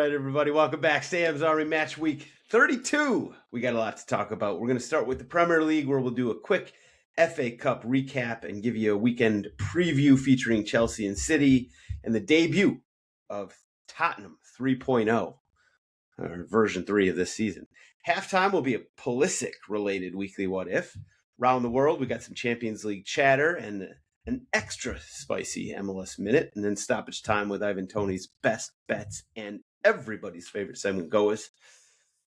right, everybody. Welcome back. Sam's Army Match Week 32. We got a lot to talk about. We're going to start with the Premier League, where we'll do a quick FA Cup recap and give you a weekend preview featuring Chelsea and City and the debut of Tottenham 3.0, or version 3 of this season. Halftime will be a Pulisic-related weekly What If. Around the world, we got some Champions League chatter and an extra spicy MLS minute, and then stoppage time with Ivan Toney's best bets and everybody's favorite segment, GOAWs.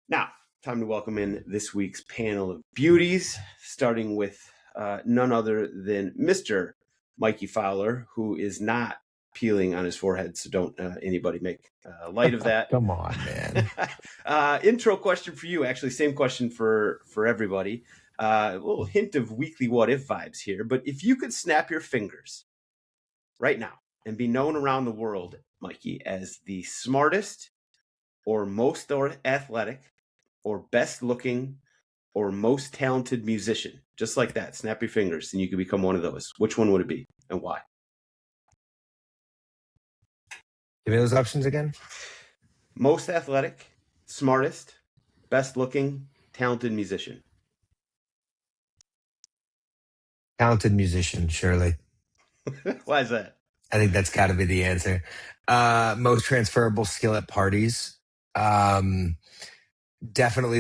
Now, time to welcome in this week's panel of beauties, starting with none other than Mr. Mikey Fowler, who is not peeling on his forehead, so don't anybody make light of that. Come on, man. Intro question for you, actually, same question for everybody. A little hint of weekly What If vibes here, but if you could snap your fingers right now and be known around the world, Mikey, as the smartest or most athletic or best looking or most talented musician, just like that, snap your fingers and you could become one of those, which one would it be and why? Give me those options again. Most athletic, smartest, best looking, talented musician. Talented musician, surely. Why is that? I think that's got to be the answer. Most transferable skill at parties. Definitely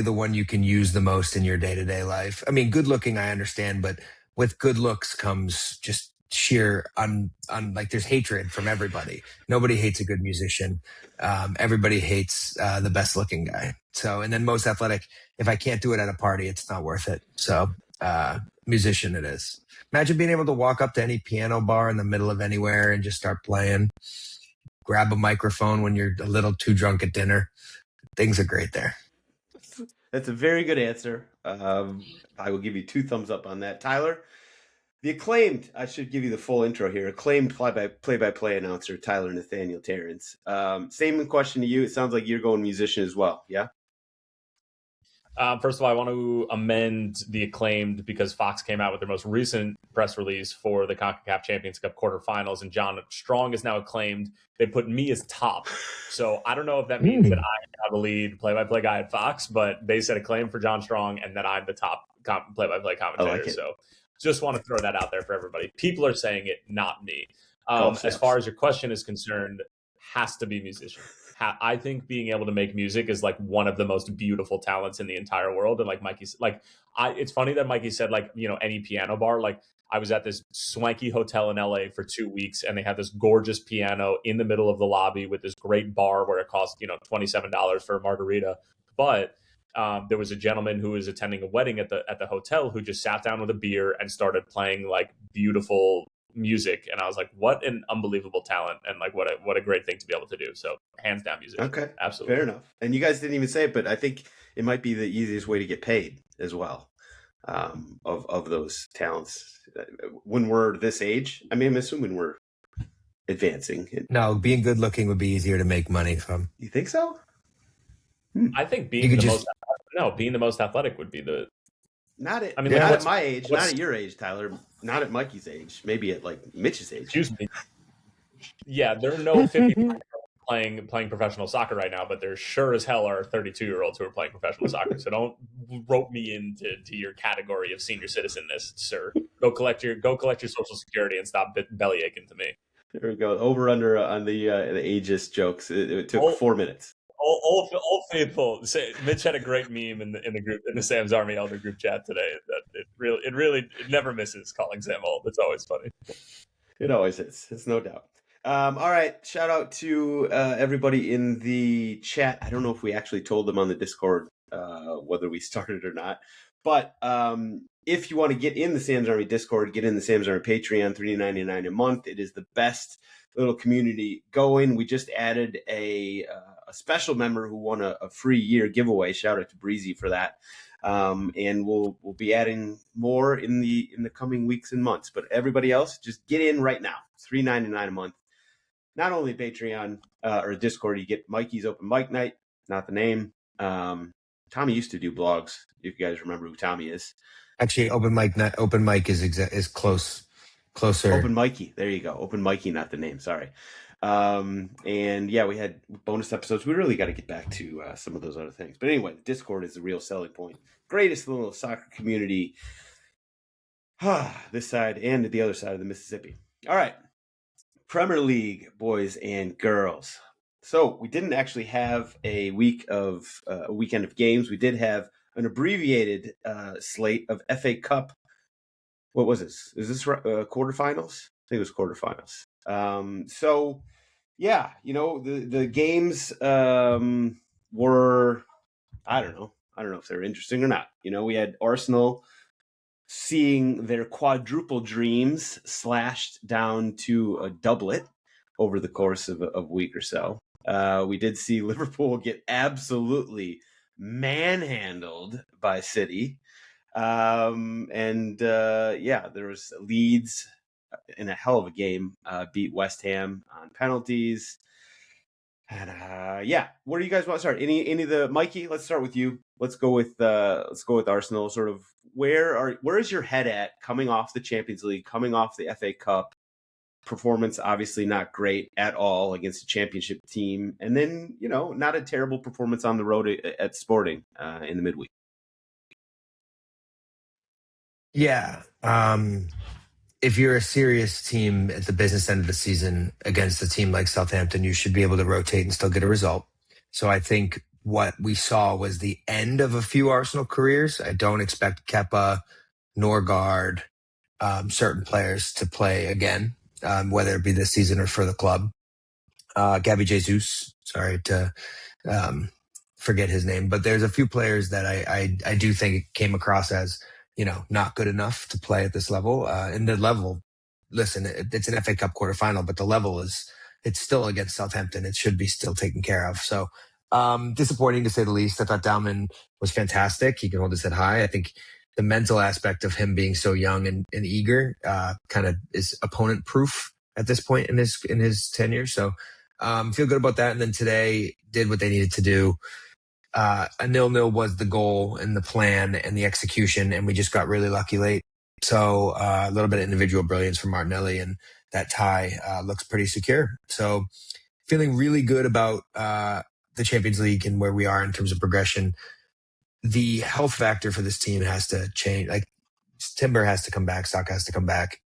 the one you can use the most in your day-to-day life. I mean, good looking, I understand, but with good looks comes just sheer like there's hatred from everybody. Nobody hates a good musician. Everybody hates the best looking guy. So, and then most athletic, if I can't do it at a party, it's not worth it. So, musician it is. Imagine being able to walk up to any piano bar in the middle of anywhere and just start playing. Grab a microphone when you're a little too drunk at dinner. Things are great there. That's a very good answer. I will give you 2 thumbs up on that. Tyler, the acclaimed, I should give you the full intro here, acclaimed play-by-play announcer, Tyler Nathaniel Terrence. Same question to you. It sounds like you're going musician as well, yeah? First of all, I want to amend the acclaimed because Fox came out with their most recent press release for the CONCACAF Champions Cup quarterfinals, and John Strong is now acclaimed. They put me as top. So I don't know if that means that I'm now the lead play-by-play guy at Fox, but they said acclaimed for John Strong and that I'm the top play-by-play commentator. Like, so just want to throw that out there for everybody. People are saying it, not me. As far as your question is concerned, has to be musician. I think being able to make music is like one of the most beautiful talents in the entire world. And like Mikey, it's funny that Mikey said, like, you know, any piano bar. Like, I was at this swanky hotel in LA for 2 weeks and they had this gorgeous piano in the middle of the lobby with this great bar where it cost, you know, $27 for a margarita. But there was a gentleman who was attending a wedding at the hotel who just sat down with a beer and started playing like beautiful music, and I was like, what an unbelievable talent, and like what a great thing to be able to do. So hands down music. Okay, absolutely, fair enough. And you guys didn't even say it, but I think it might be the easiest way to get paid as well, of those talents when we're this age. I mean, I'm assuming we're advancing. No, being good looking would be easier to make money from. You think so? I think being the most athletic would be the. Not at my age, not at your age, Tyler. Not at Mikey's age. Maybe at like Mitch's age. Excuse me. Yeah, there are no 50 playing professional soccer right now, but there sure as hell are 32-year-olds who are playing professional soccer. So don't rope me into your category of senior citizenness, sir. Go collect your Social Security and stop belly aching to me. There we go. Over under on the ageist jokes. It took 4 minutes. Old faithful. Mitch had a great meme in the group, in the Sam's Army Elder group chat today. That it never misses calling Sam old. It's always funny. It always is. It's no doubt. All right. Shout out to everybody in the chat. I don't know if we actually told them on the Discord whether we started or not, but if you want to get in the Sam's Army Discord, get in the Sam's Army Patreon, $3.99 a month. It is the best little community going. We just added a special member who won a free year giveaway. Shout out to Breezy for that. And we'll be adding more in the coming weeks and months. But everybody else, just get in right now. $3.99 a month. Not only Patreon or Discord, you get Mikey's Open Mic Night, not the name. Tommy used to do blogs, if you guys remember who Tommy is. Actually, Open Mic is closer. Open Mikey. There you go. Open Mikey, not the name. Sorry. And yeah, we had bonus episodes. We really got to get back to some of those other things. But anyway, Discord is the real selling point. Greatest little soccer community this side and the other side of the Mississippi. All right. Premier League, boys and girls. So we didn't actually have a weekend of games. We did have an abbreviated slate of FA Cup. What was this? Is this quarterfinals? I think it was quarterfinals. So yeah, the games were, I don't know if they're interesting or not. We had Arsenal seeing their quadruple dreams slashed down to a doublet over the course of a week or so. We did see Liverpool get absolutely manhandled by City. There was Leeds in a hell of a game, beat West Ham on penalties. And where do you guys want to start? Any of the Mikey? Let's start with you. Let's go with Arsenal. Sort of where is your head at coming off the Champions League, coming off the FA Cup performance? Obviously not great at all against a championship team, and then not a terrible performance on the road at Sporting in the midweek. Yeah. If you're a serious team at the business end of the season against a team like Southampton, you should be able to rotate and still get a result. So I think what we saw was the end of a few Arsenal careers. I don't expect Kepa, Norgard, certain players to play again, whether it be this season or for the club. Gabby Jesus, sorry to forget his name, but there's a few players that I do think came across as not good enough to play at this level. And the level, listen, it's an FA Cup quarterfinal, but the level it's still against Southampton. It should be still taken care of. So disappointing to say the least. I thought Dalman was fantastic. He can hold his head high. I think the mental aspect of him being so young and eager kind of is opponent proof at this point in his tenure. So feel good about that. And then today did what they needed to do. A 0-0 was the goal and the plan and the execution, and we just got really lucky late. So a little bit of individual brilliance from Martinelli, and that tie looks pretty secure. So feeling really good about the Champions League and where we are in terms of progression. The health factor for this team has to change. Like Timber has to come back, Saka has to come back.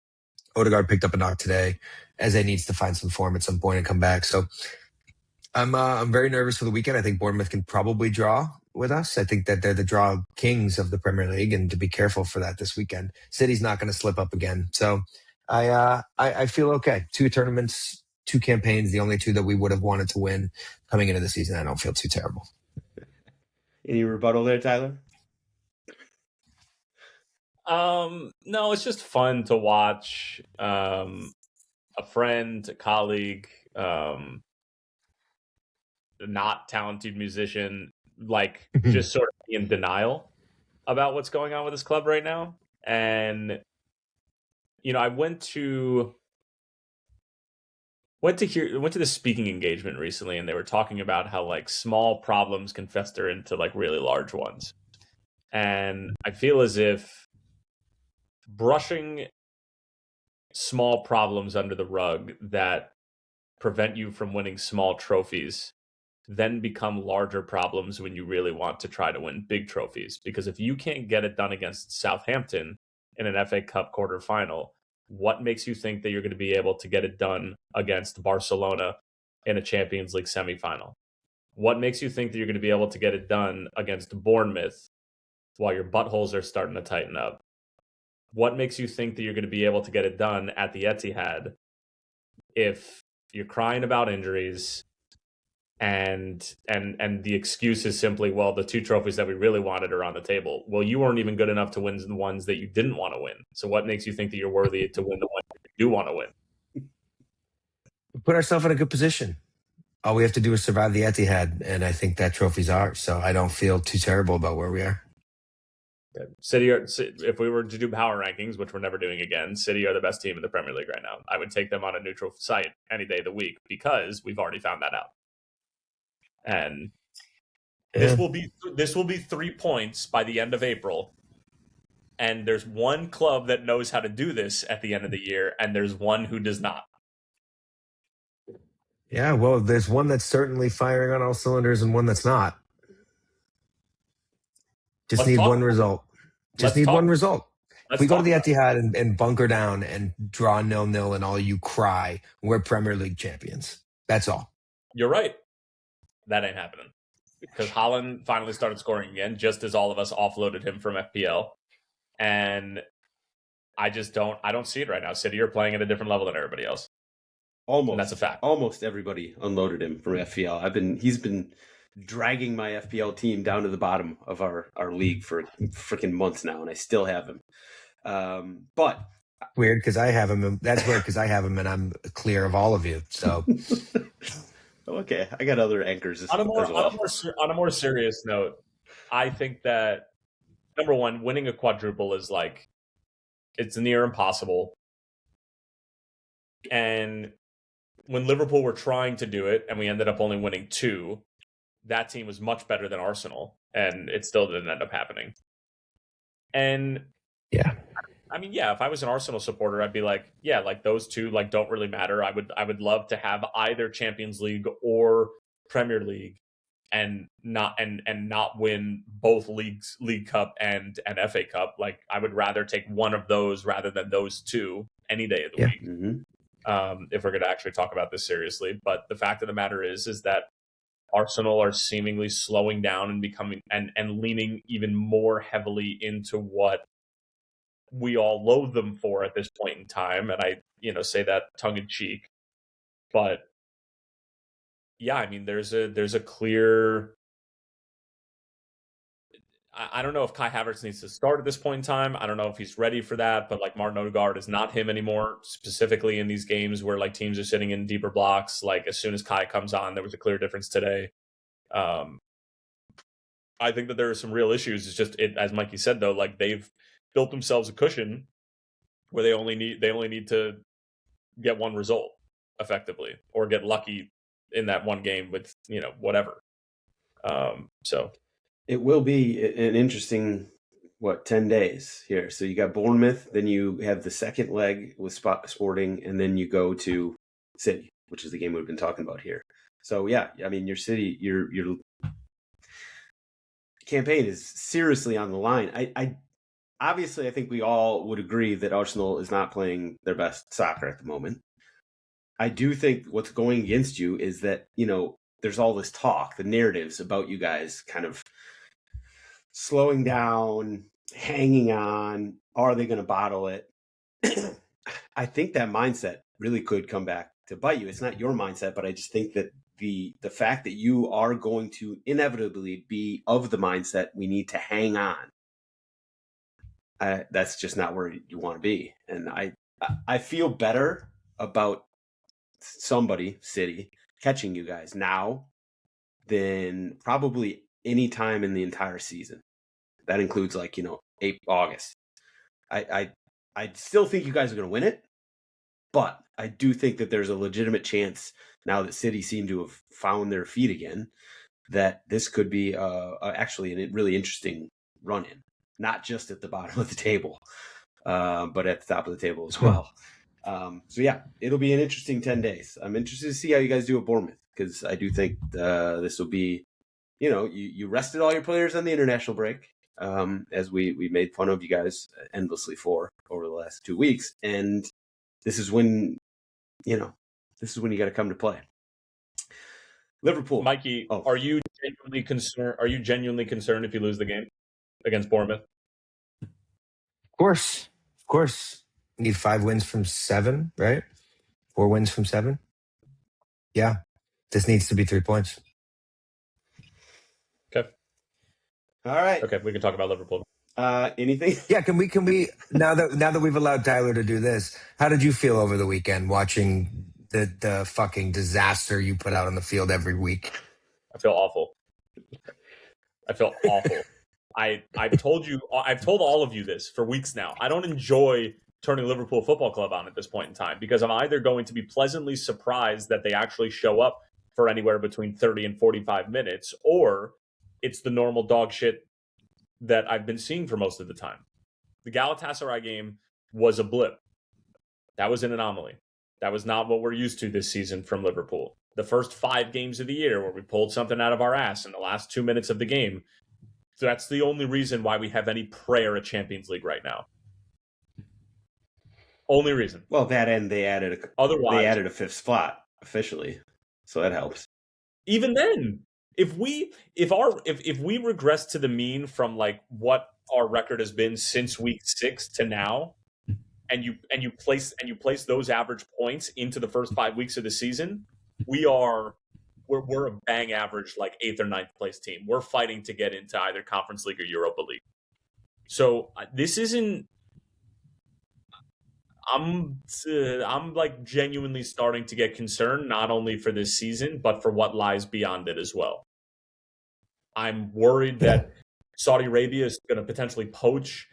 Odegaard picked up a knock today. Eze needs to find some form at some point and come back. So I'm very nervous for the weekend. I think Bournemouth can probably draw with us. I think that they're the draw kings of the Premier League, and to be careful for that this weekend. City's not going to slip up again. So I feel okay. 2 tournaments, 2 campaigns, the only 2 that we would have wanted to win coming into the season. I don't feel too terrible. Any rebuttal there, Tyler? No, it's just fun to watch a friend, a colleague, not talented musician, like just sort of be in denial about what's going on with this club right now. And I went to the speaking engagement recently, and they were talking about how like small problems can fester into like really large ones. And I feel as if brushing small problems under the rug that prevent you from winning small trophies then become larger problems when you really want to try to win big trophies. Because if you can't get it done against Southampton in an FA Cup quarterfinal, what makes you think that you're going to be able to get it done against Barcelona in a Champions League semifinal? What makes you think that you're going to be able to get it done against Bournemouth while your buttholes are starting to tighten up? What makes you think that you're going to be able to get it done at the Etihad if you're crying about injuries and the excuse is simply, well, the 2 trophies that we really wanted are on the table? Well, you weren't even good enough to win the ones that you didn't want to win. So what makes you think that you're worthy to win the ones that you do want to win? We put ourselves in a good position. All we have to do is survive the Etihad, and I think that trophy's ours. So I don't feel too terrible about where we are. City, if we were to do power rankings, which we're never doing again, City are the best team in the Premier League right now. I would take them on a neutral site any day of the week because we've already found that out. And this will be 3 points by the end of April. And there's one club that knows how to do this at the end of the year, and there's one who does not. Yeah, well, there's one that's certainly firing on all cylinders and one that's not. Just Let's need talk. one result. Just Let's need talk. one result. Let's We go to talk the about it. Etihad and bunker down and draw 0-0 and all you cry. We're Premier League champions. That's all. You're right. That ain't happening. Because Haaland finally started scoring again, just as all of us offloaded him from FPL. And I don't see it right now. City are playing at a different level than everybody else. Almost. And that's a fact. Almost everybody unloaded him from FPL. He's been dragging my FPL team down to the bottom of our league for freaking months now, and I still have him. But weird because I have him. That's weird because I have him, and I'm clear of all of you. So okay, I got other anchors on a more serious note, I think that number one, winning a quadruple is like it's near impossible. And when Liverpool were trying to do it, and we ended up only winning 2, that team was much better than Arsenal, and it still didn't end up happening. And yeah, I mean, yeah, if I was an Arsenal supporter, I'd be like, yeah, like those two like don't really matter. I would love to have either Champions League or Premier League and not win both League Cup and FA Cup. Like I would rather take one of those rather than those two any day of the week. Mm-hmm. If we're going to actually talk about this seriously. But the fact of the matter is that Arsenal are seemingly slowing down and becoming and leaning even more heavily into what we all loathe them for at this point in time. And I, say that tongue in cheek, but yeah, I mean, there's a clear, I don't know if Kai Havertz needs to start at this point in time. I don't know if he's ready for that, but like Martin Odegaard is not him anymore, specifically in these games where like teams are sitting in deeper blocks. Like as soon as Kai comes on, there was a clear difference today. I think that there are some real issues. It's just, as Mikey said though, like they've built themselves a cushion where they only need to get one result effectively or get lucky in that one game with, whatever. So it will be an interesting 10 days here. So you got Bournemouth, then you have the second leg with Sporting, and then you go to City, which is the game we've been talking about here. So yeah, I mean your City, your campaign is seriously on the line. I obviously I think we all would agree that Arsenal is not playing their best soccer at the moment. I do think what's going against you is that, there's all this talk, the narratives about you guys kind of slowing down, hanging on. Are they going to bottle it? I think that mindset really could come back to bite you. It's not your mindset, but I just think that the fact that you are going to inevitably be of the mindset we need to hang on, that's just not where you want to be. And I feel better about City, catching you guys now than probably any time in the entire season. That includes August. I still think you guys are going to win it, but I do think that there's a legitimate chance now that City seem to have found their feet again that this could be actually a really interesting run-in, not just at the bottom of the table, but at the top of the table as well. So yeah, it'll be an interesting 10 days. I'm interested to see how you guys do at Bournemouth because I do think this will be, you rested all your players on the international break, as we made fun of you guys endlessly for over the last 2 weeks, and this is when you got to come to play. Liverpool, Mikey, are you genuinely concerned? Are you genuinely concerned if you lose the game against Bournemouth? Of course. Need 5 wins from 7, right? 4 wins from 7. Yeah, this needs to be 3 points. Okay. All right. Okay, we can talk about Liverpool. Anything? Yeah, can we now that we've allowed Tyler to do this, how did you feel over the weekend watching the fucking disaster you put out on the field every week? I feel awful. I've told all of you this for weeks now. I don't enjoy turning Liverpool Football Club on at this point in time because I'm either going to be pleasantly surprised that they actually show up for anywhere between 30 and 45 minutes, or it's the normal dog shit that I've been seeing for most of the time. The Galatasaray game was a blip. That was an anomaly. That was not what we're used to this season from Liverpool. the first 5 games of the year where we pulled something out of our ass in the last 2 minutes of the game. That's the only reason why we have any prayer at Champions League right now. Only reason. Well, that end they added a fifth spot officially, so that helps. Even then, if we regress to the mean from like what our record has been since week 6 to now, and you place those average points into the first 5 weeks of the season, we're a bang average like 8th or 9th place team. We're fighting to get into either Conference League or Europa League. So this isn't. I'm like genuinely starting to get concerned, not only for this season, but for what lies beyond it as well. I'm worried that Saudi Arabia is going to potentially poach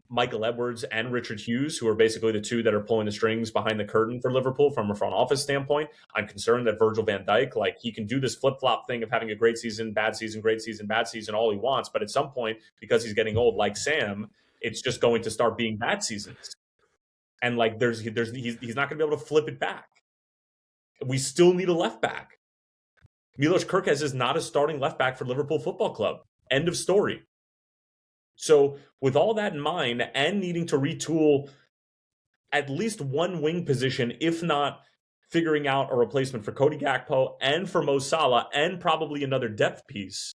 Michael Edwards and Richard Hughes, who are basically the two that are pulling the strings behind the curtain for Liverpool from a front office standpoint. I'm concerned that Virgil van Dijk, like, he can do this flip-flop thing of having a great season, bad season, great season, bad season, all he wants. But at some point, because he's getting old, like Sam, it's just going to start being bad seasons. And like he's not going to be able to flip it back. We still need a left back. Milos Kerkez is not a starting left back for Liverpool Football Club. End of story. So with all that in mind, and needing to retool at least one wing position, if not figuring out a replacement for Cody Gakpo and for Mo Salah, and probably another depth piece,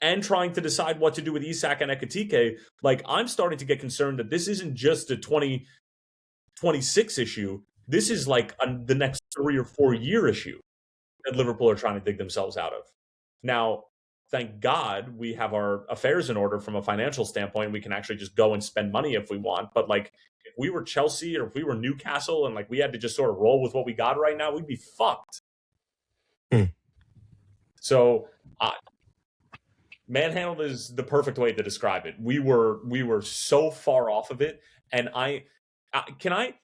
and trying to decide what to do with Isak and Ekitike, like, I'm starting to get concerned that this isn't just a 2026 issue. This is like the next 3 or 4 year issue that Liverpool are trying to dig themselves out of. Now, thank God we have our affairs in order from a financial standpoint. We can actually just go and spend money if we want. But like, if we were Chelsea or if we were Newcastle and like we had to just sort of roll with what we got right now, we'd be fucked. So, Manhandled is the perfect way to describe it. We were so far off of it, and can I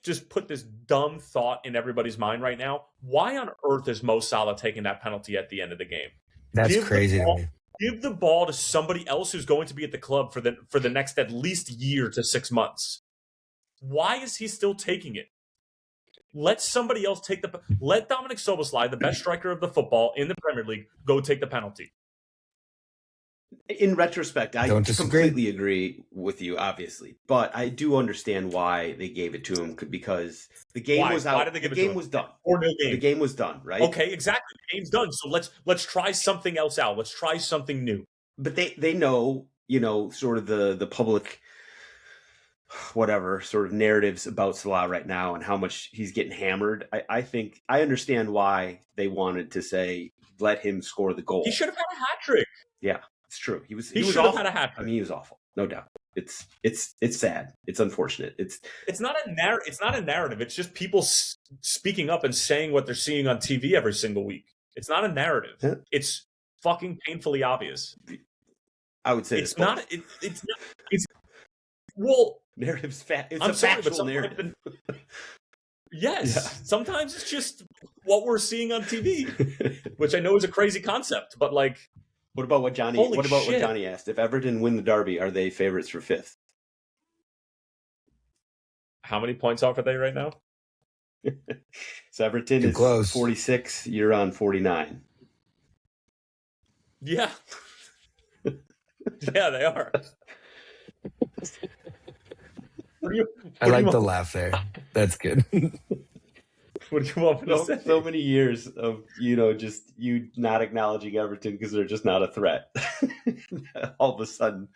just put this dumb thought in everybody's mind right now? Why on earth is Mo Salah taking that penalty at the end of the game? That's crazy to me. Give the ball to somebody else who's going to be at the club for the next at least year to 6 months. Why is he still taking it? Let somebody else let Dominic Szoboszlai, the best striker of the football in the Premier League, go take the penalty. In retrospect, I completely agree with you, obviously, but I do understand why they gave it to him, because the game was out. Why did they give it to him? The game was done. 4-0 game. The game was done, right? Okay, exactly. The game's done. So let's try something else out. Let's try something new. But they know, sort of the public, whatever sort of narratives about Salah right now and how much he's getting hammered. I think I understand why they wanted to say let him score the goal. He should have had a hat trick. Yeah. It's true. He was should awful. have had a hat trick. I mean, he was awful, no doubt. It's sad. It's unfortunate. It's not a narrative. It's just people speaking up and saying what they're seeing on TV every single week. It's not a narrative. Yeah. It's fucking painfully obvious. I would say it's not. It's not. It's well, narrative's fat. It's I'm a sorry, factual narrative. Yes, yeah. Sometimes it's just what we're seeing on TV, which I know is a crazy concept, but like. What about what Johnny asked? If Everton win the derby, are they favorites for 5th? How many points off are they right now? So Everton is close. 46. You're on 49. Yeah. Yeah, they are. I like the laugh there. That's good. What do you want me to say? So many years of, just you not acknowledging Everton because they're just not a threat. All of a sudden.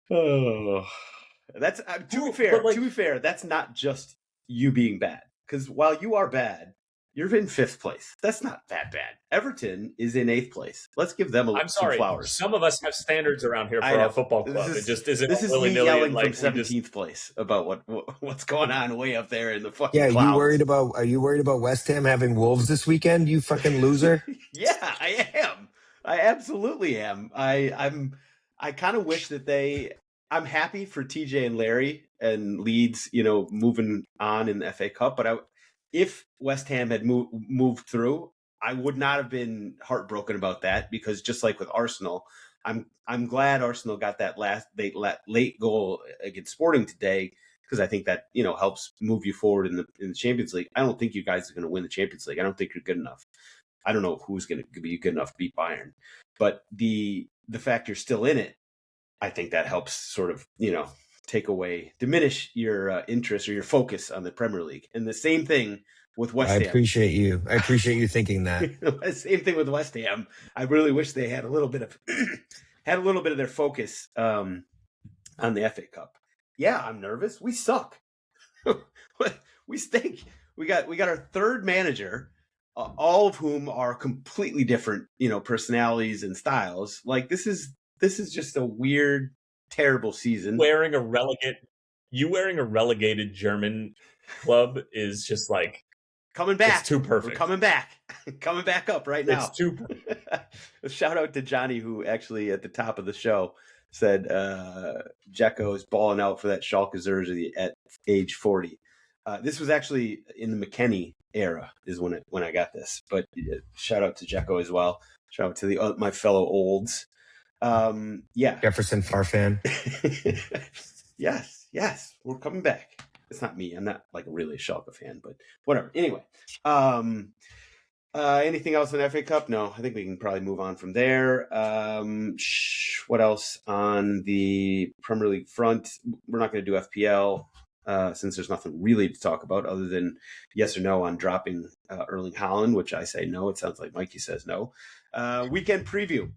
Oh. That's to be fair, that's not just you being bad. Because while you are bad, you're in 5th place. That's not that bad. Everton is in 8th place. Let's give them some flowers. Some of us have standards around here for our football club. It just isn't. This is me yelling from 17th place about what's going on way up there in the fucking clouds. Are you worried about West Ham having Wolves this weekend, you fucking loser? Yeah, I am. I absolutely am. I kind of wish that I'm happy for TJ and Larry and Leeds, moving on in the FA Cup, but if West Ham had moved through, I would not have been heartbroken about that, because just like with Arsenal, I'm glad Arsenal got that late goal against Sporting today, because I think that, helps move you forward in the Champions League. I don't think you guys are going to win the Champions League. I don't think you're good enough. I don't know who's going to be good enough to beat Bayern, but the fact you're still in it, I think that helps sort of, diminish your interest or your focus on the Premier League. And the same thing with West Ham. I appreciate you thinking that. Same thing with West Ham. I really wish they had a little bit of their focus on the FA Cup. Yeah, I'm nervous. We suck. We stink. We got our third manager, all of whom are completely different, personalities and styles. Like this is just a weird, terrible season. Wearing a relegated German club is just like coming back. It's too perfect. We're coming back up right now. It's too perfect. Shout out to Johnny, who actually at the top of the show said Dzeko is balling out for that Schalke jersey at age 40. This was actually in the McKennie era is when I got this. But shout out to Dzeko as well. Shout out to my fellow olds. Yeah. Jefferson Farfan. Yes. We're coming back. It's not me. I'm not like really a Schalke fan, but whatever. Anyway, anything else in FA Cup? No, I think we can probably move on from there. What else on the Premier League front? We're not going to do FPL since there's nothing really to talk about other than yes or no on dropping Erling Haaland, which I say no. It sounds like Mikey says no. Weekend preview.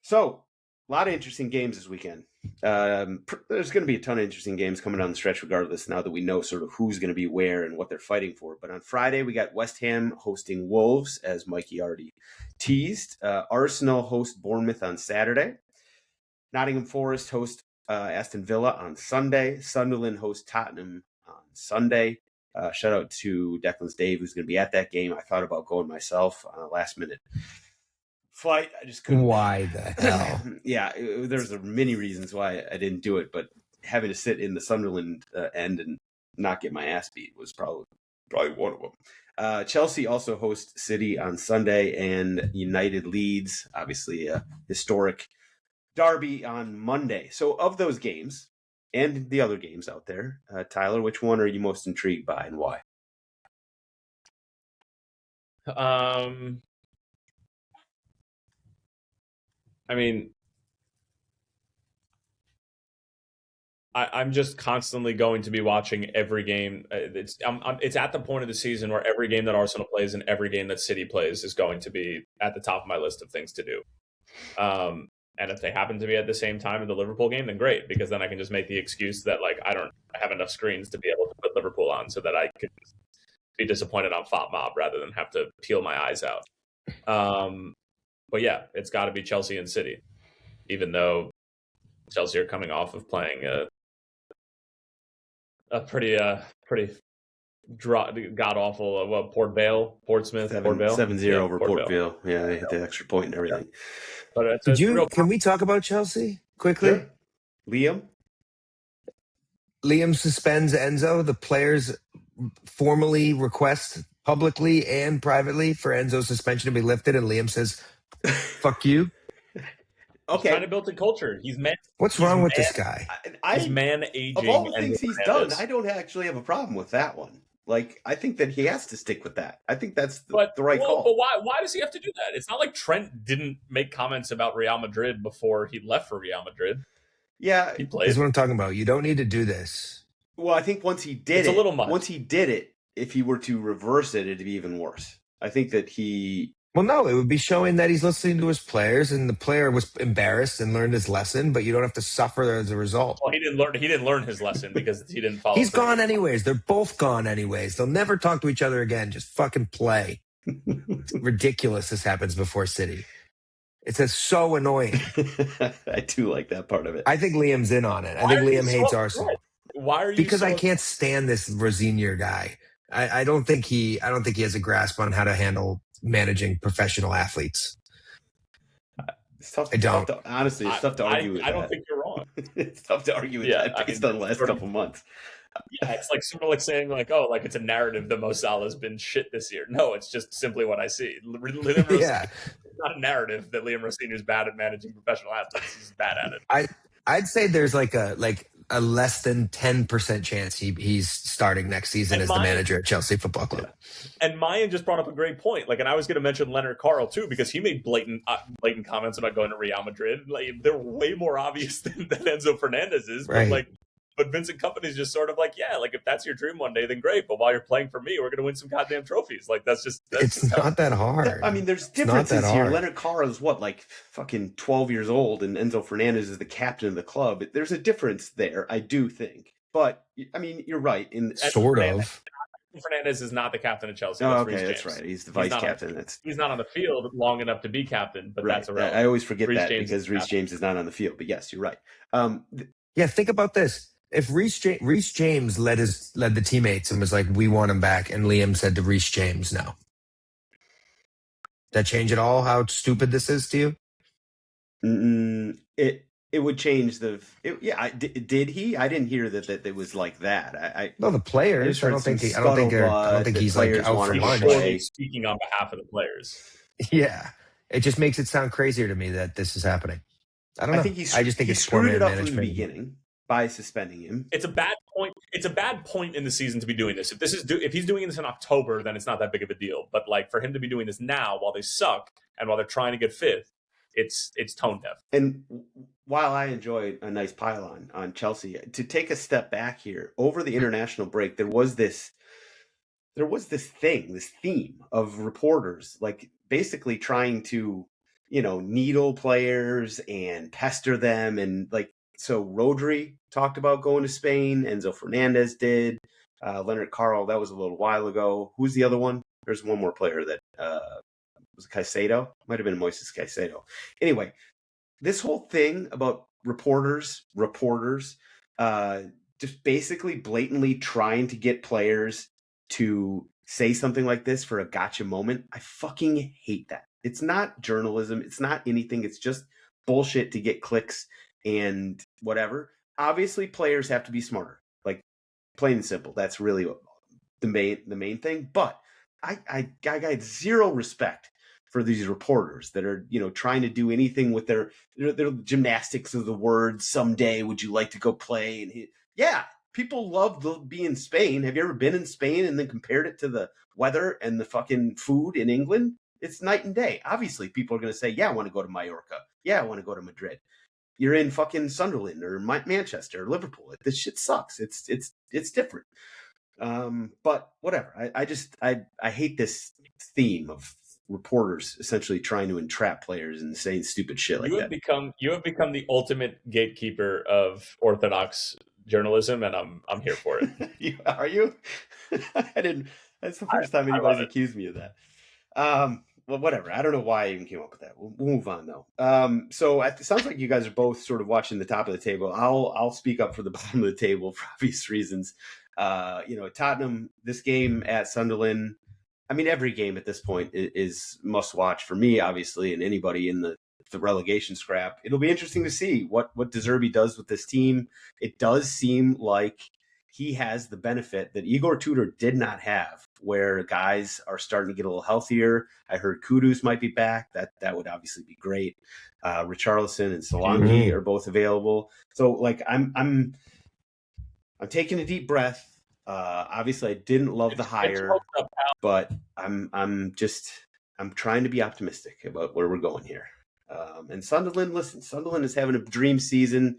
So, a lot of interesting games this weekend. There's going to be a ton of interesting games coming down the stretch regardless now that we know sort of who's going to be where and what they're fighting for. But on Friday, we got West Ham hosting Wolves, as Mikey already teased. Arsenal host Bournemouth on Saturday. Nottingham Forest host Aston Villa on Sunday. Sunderland host Tottenham on Sunday. Shout out to Declan's Dave, who's going to be at that game. I thought about going myself on a last-minute flight. I just couldn't. Why the hell? Yeah, there's many reasons why I didn't do it, but having to sit in the Sunderland end and not get my ass beat was probably one of them. Chelsea also hosts City on Sunday, and United Leeds, obviously a historic derby on Monday. So of those games and the other games out there, Tyler, which one are you most intrigued by and why? I mean, I'm just constantly going to be watching every game. It's at the point of the season where every game that Arsenal plays and every game that City plays is going to be at the top of my list of things to do. And if they happen to be at the same time in the Liverpool game, then great, because then I can just make the excuse that like I don't have enough screens to be able to put Liverpool on, so that I could be disappointed on FOTMob rather than have to peel my eyes out. But yeah, it's got to be Chelsea and City, even though Chelsea are coming off of playing a pretty god awful Portsmouth 7-0 over Port Vale. Yeah, they hit the extra point and everything. Yeah. But Can we talk about Chelsea quickly? Sure. Liam suspends Enzo. The players formally request publicly and privately for Enzo's suspension to be lifted, and Liam says, "Fuck you." Okay. He's trying to build a culture. What's wrong with this guy? He's man aging. Of all the things he's done, I don't actually have a problem with that one. Like, I think that he has to stick with that. I think that's the right call. But why does he have to do that? It's not like Trent didn't make comments about Real Madrid before he left for Real Madrid. Yeah. He played. This is what I'm talking about. You don't need to do this. Well, I think once he did it's a little much. Once he did it, if he were to reverse it, it'd be even worse. I think that he... Well, no, it would be showing that he's listening to his players, and the player was embarrassed and learned his lesson, but you don't have to suffer as a result. Well, he didn't learn his lesson because he didn't follow. He's gone anyways. They're both gone anyways. They'll never talk to each other again. Just fucking play. It's ridiculous this happens before City. It's so annoying. I do like that part of it. I think Liam's in on it. I think Liam hates Arsenal. Why are you? Because I can't stand this Rosenior guy. I don't think he has a grasp on how to handle managing professional athletes. It's tough. Honestly, it's tough to argue with that. I don't think you're wrong. It's tough to argue with that based on the last couple months. Yeah, it's like sort of like saying like, oh, like it's a narrative that Mo Salah's been shit this year. No, it's just simply what I see. Yeah. It's not a narrative that Liam Rosenior is bad at managing professional athletes. He's bad at it. I'd say there's like a less than 10% chance he's starting next season as the manager at Chelsea Football Club. Yeah. And Mayan just brought up a great point. Like, and I was going to mention Leonard Carl too, because he made blatant comments about going to Real Madrid. Like, they're way more obvious than Enzo Fernandez is. Right. But Vincent Kompany's just sort of like, yeah, like if that's your dream one day, then great. But while you're playing for me, we're going to win some goddamn trophies. Like that's it's not that hard. I mean, there's differences here. Leonard Carl is what, like fucking 12 years old, and Enzo Fernandez is the captain of the club. There's a difference there, I do think. But I mean, you're right. Sort of. Fernandez is not the captain of Chelsea. Oh, okay, that's right. He's the vice captain. He's not on the field long enough to be captain, but that's irrelevant. I always forget that because Reece James is not on the field. But yes, you're right. Yeah, think about this. If Reece James led the teammates and was like, "We want him back," and Liam said to Reece James, "No," that change at all? How stupid this is to you? It would change did he? I didn't hear that it was like that. No, the players. I don't think he's like out for lunch. Speaking on behalf of the players. Yeah, it just makes it sound crazier to me that this is happening. I don't know. I just think it's screwed it up from the beginning by suspending him. It's a bad point. It's a bad point in the season to be doing this. If he's doing this in October, then it's not that big of a deal. But like for him to be doing this now while they suck and while they're trying to get fifth, it's tone deaf. And while I enjoyed a nice pylon on Chelsea, to take a step back here, over the international break, there was this theme of reporters like basically trying to, needle players and pester them. And like, so Rodri talked about going to Spain. Enzo Fernandez did. Leonard Carl, that was a little while ago. Who's the other one? There's one more player that was Caicedo. Might have been Moises Caicedo. Anyway, this whole thing about reporters, just basically blatantly trying to get players to say something like this for a gotcha moment. I fucking hate that. It's not journalism. It's not anything. It's just bullshit to get clicks and whatever. Obviously, players have to be smarter. Like, plain and simple. That's really the main thing. But I got zero respect for these reporters that are, trying to do anything with their gymnastics of the words. Someday, would you like to go play? And yeah, people love being in Spain. Have you ever been in Spain and then compared it to the weather and the fucking food in England? It's night and day. Obviously, people are going to say, yeah, I want to go to Mallorca. Yeah, I want to go to Madrid. You're in fucking Sunderland or Manchester or Liverpool. This shit sucks. It's different. But whatever. I hate this theme of reporters essentially trying to entrap players and saying stupid shit like that. You have become the ultimate gatekeeper of orthodox journalism, and I'm here for it. Are you? I didn't. That's the first time anybody's accused me of that. Well, whatever. I don't know why I even came up with that. We'll move on though. So it sounds like you guys are both sort of watching the top of the table. I'll speak up for the bottom of the table for obvious reasons. Tottenham, this game at Sunderland. I mean, every game at this point is must watch for me, obviously, and anybody in the relegation scrap. It'll be interesting to see what De Zerbi does with this team. It does seem like he has the benefit that Igor Tudor did not have, where guys are starting to get a little healthier. I heard Kudus might be back. That would obviously be great. Richarlison and Solanke are both available. So like I'm taking a deep breath. Obviously I didn't love the hire, but I'm trying to be optimistic about where we're going here. And Sunderland is having a dream season.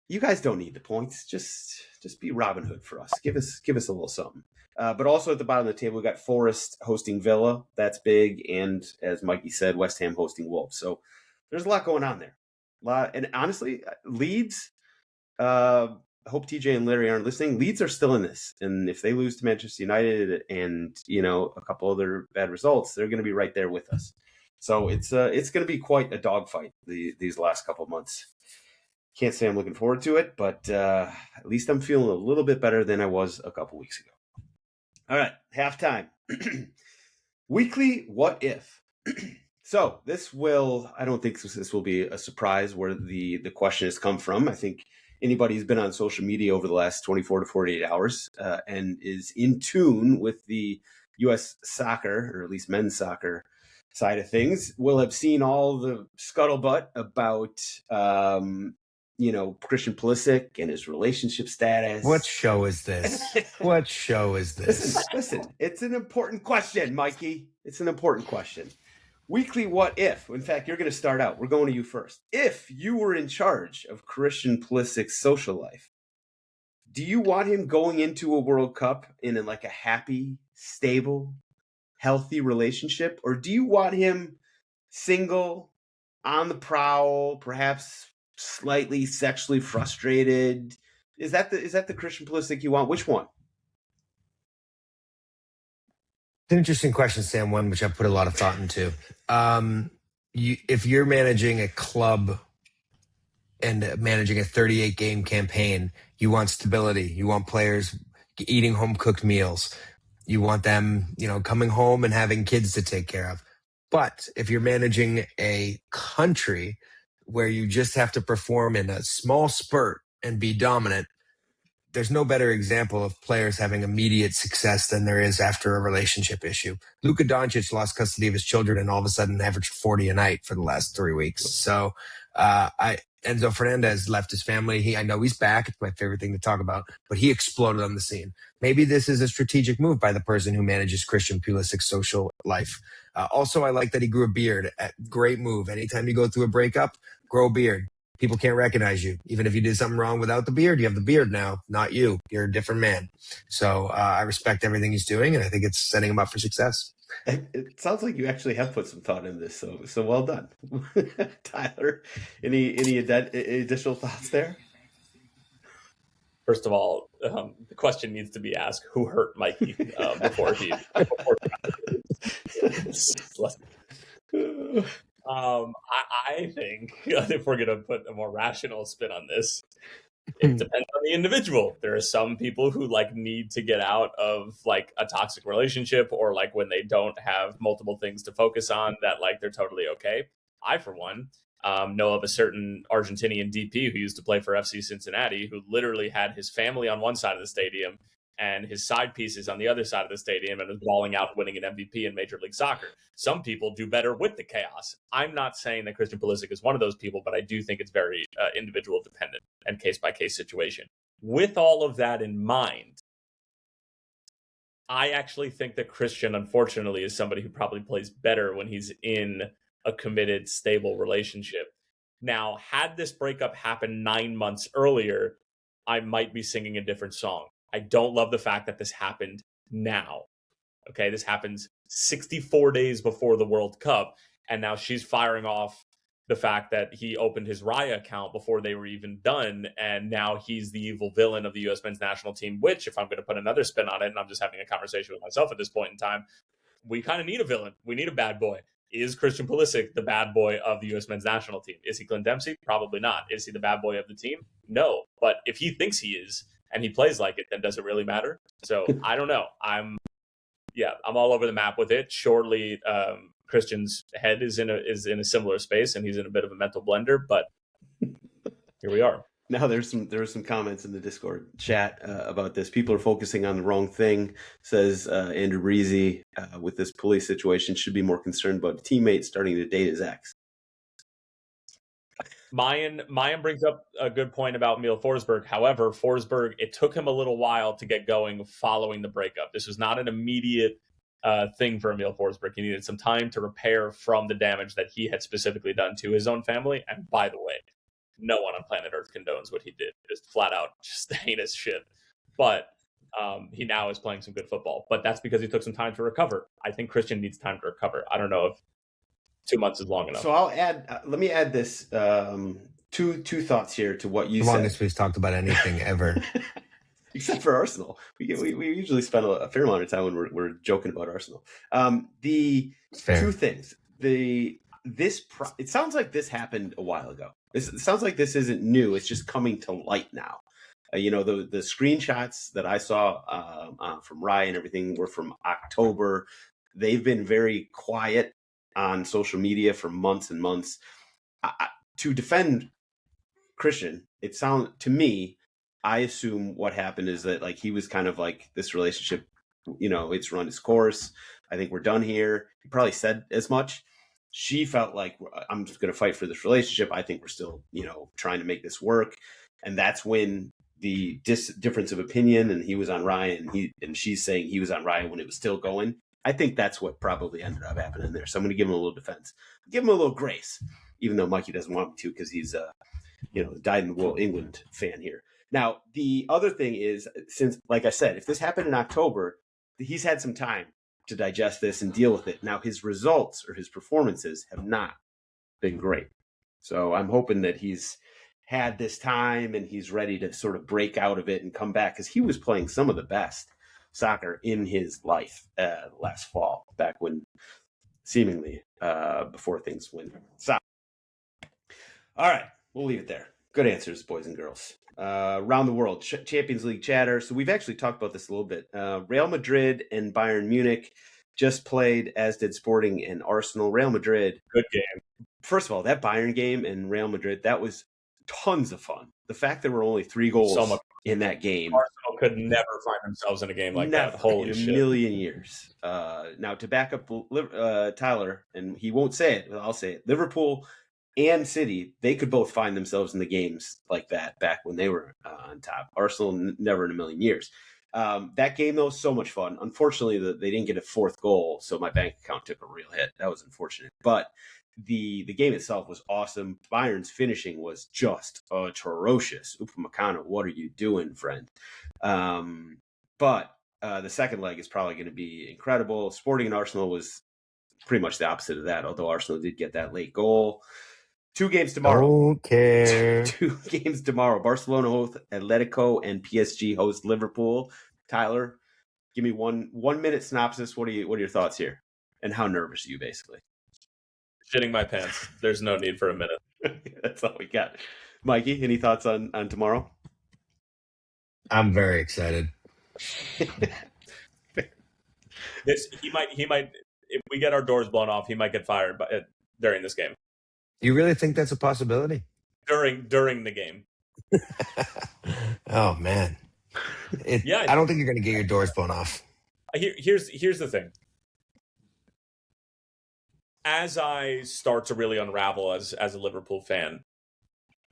You guys don't need the points. Just be Robin Hood for us. Give us a little something. But also at the bottom of the table, we got Forest hosting Villa. That's big. And as Mikey said, West Ham hosting Wolves. So there's a lot going on there. And honestly, Leeds, I hope TJ and Larry aren't listening. Leeds are still in this. And if they lose to Manchester United and, a couple other bad results, they're going to be right there with us. So it's going to be quite a dogfight these last couple of months. Can't say I'm looking forward to it, but at least I'm feeling a little bit better than I was a couple weeks ago. All right, halftime. Weekly what if. So I don't think this will be a surprise where the question has come from. I think anybody who's been on social media over the last 24 to 48 hours and is in tune with the U.S. soccer, or at least men's soccer side of things, will have seen all the scuttlebutt about Christian Pulisic and his relationship status. What show is this? What show is this? Listen, it's an important question, Mikey. It's an important question. Weekly what if? In fact, you're going to start out. We're going to you first. If you were in charge of Christian Pulisic's social life, do you want him going into a World Cup in like a happy, stable, healthy relationship? Or do you want him single, on the prowl, perhaps slightly sexually frustrated? Is that the Christian Pulisic you want? Which one? It's an interesting question, Sam, one which I put a lot of thought into. If you're managing a club and managing a 38-game campaign, you want stability. You want players eating home-cooked meals. You want them, coming home and having kids to take care of. But if you're managing a country where you just have to perform in a small spurt and be dominant, there's no better example of players having immediate success than there is after a relationship issue. Luka Doncic lost custody of his children and all of a sudden averaged 40 a night for the last 3 weeks. So Enzo Fernandez left his family. I know he's back. It's my favorite thing to talk about, but he exploded on the scene. Maybe this is a strategic move by the person who manages Christian Pulisic's social life. Also, I like that he grew a beard. Great move. Anytime you go through a breakup, grow a beard. People can't recognize you. Even if you did something wrong without the beard, you have the beard now, not you. You're a different man. So I respect everything he's doing, and I think it's setting him up for success. It sounds like you actually have put some thought in this, so well done. Tyler, any additional thoughts there? First of all, the question needs to be asked: who hurt Mikey before he? I think if we're going to put a more rational spin on this, it depends on the individual. There are some people who need to get out of a toxic relationship, or when they don't have multiple things to focus on, that they're totally okay. I, for one, know of a certain Argentinian DP who used to play for FC Cincinnati, who literally had his family on one side of the stadium and his side pieces on the other side of the stadium, and was balling out, winning an MVP in Major League Soccer. Some people do better with the chaos. I'm not saying that Christian Pulisic is one of those people, but I do think it's very individual dependent and case-by-case situation. With all of that in mind, I actually think that Christian, unfortunately, is somebody who probably plays better when he's in a committed, stable relationship. Now, had this breakup happened 9 months earlier, I might be singing a different song. I don't love the fact that this happened now. Okay, this happens 64 days before the World Cup, and now she's firing off the fact that he opened his Raya account before they were even done, and now he's the evil villain of the U.S. men's national team, which, if I'm going to put another spin on it, and I'm just having a conversation with myself at this point in time, we kind of need a villain. We need a bad boy. Is Christian Pulisic the bad boy of the U.S. men's national team? Is he Clint Dempsey? Probably not. Is he the bad boy of the team? No. But if he thinks he is, and he plays like it, then does it really matter? So I don't know. I'm all over the map with it. Shortly, Christian's head is in a similar space, and he's in a bit of a mental blender. But here we are. Now there were some comments in the Discord chat about this. People are focusing on the wrong thing. Says Andrew Breezy, with this police situation, should be more concerned about teammates starting to date his ex. Mayan brings up a good point about Emil Forsberg. However, Forsberg, it took him a little while to get going following the breakup. This was not an immediate thing for Emil Forsberg. He needed some time to repair from the damage that he had specifically done to his own family. And by the way, no one on planet Earth condones what he did. Just flat out, just heinous shit. But he now is playing some good football. But that's because he took some time to recover. I think Christian needs time to recover. I don't know if 2 months is long enough. So I'll add. Let me add this two thoughts here to what you said. The longest we've talked about anything ever, except for Arsenal. We usually spend a fair amount of time when we're joking about Arsenal. The two things. It sounds like this happened a while ago. It sounds like this isn't new. It's just coming to light now. The screenshots that I saw from Ryan and everything were from October. They've been very quiet on social media for months and months. To defend Christian, it sounds to me, I assume what happened is that he was kind of this relationship, it's run its course. I think we're done here. He probably said as much. she felt like, I'm just going to fight for this relationship. I think we're still, trying to make this work. And that's when the difference of opinion, and he was on Ryan, and she's saying he was on Ryan when it was still going. I think that's what probably ended up happening there. So I'm going to give him a little defense, give him a little grace, even though Mikey doesn't want me to, because he's dyed-in-the-wool England fan here. Now, the other thing is, since, like I said, if this happened in October, he's had some time to digest this and deal with it. Now, his results or his performances have not been great. So I'm hoping that he's had this time and he's ready to sort of break out of it and come back, because he was playing some of the best soccer in his life last fall, back when seemingly before things went south. All right, we'll leave it there. Good answers, boys and girls. Around the world, Champions League chatter. So we've actually talked about this a little bit. Real Madrid and Bayern Munich just played, as did Sporting and Arsenal. Real Madrid. Good game. First of all, that Bayern game and Real Madrid, that was tons of fun. The fact there were only 3 goals in that game. Arsenal could never find themselves in a game like that. Holy shit. In a million years. Now, to back up Tyler, and he won't say it, but I'll say it. Liverpool and City, they could both find themselves in the games like that back when they were on top. Arsenal, never in a million years. That game, though, was so much fun. Unfortunately, they didn't get a 4th goal, so my bank account took a real hit. That was unfortunate. But the game itself was awesome. Bayern's finishing was just atrocious. Upamecano, what are you doing, friend? But the second leg is probably going to be incredible. Sporting and Arsenal was pretty much the opposite of that, although Arsenal did get that late goal. 2 games tomorrow. Don't care. 2 games tomorrow. Barcelona host Atletico and PSG host Liverpool. Tyler, give me one minute synopsis. What are your thoughts here? And how nervous are you, basically? Shitting my pants. There's no need for a minute. That's all we got. Mikey, any thoughts on tomorrow? I'm very excited. He might. If we get our doors blown off, he might get fired during this game. You really think that's a possibility? During the game. Oh man. I don't think you're going to get your doors blown off. Here's the thing. As I start to really unravel as a Liverpool fan,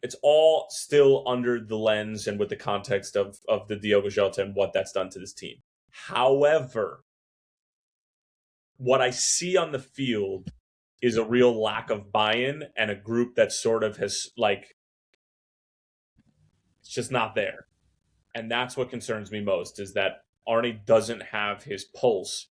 it's all still under the lens and with the context of the Diogo Jota and what that's done to this team. However, what I see on the field is a real lack of buy-in and a group that sort of has, it's just not there. And that's what concerns me most, is that Arne doesn't have his pulse.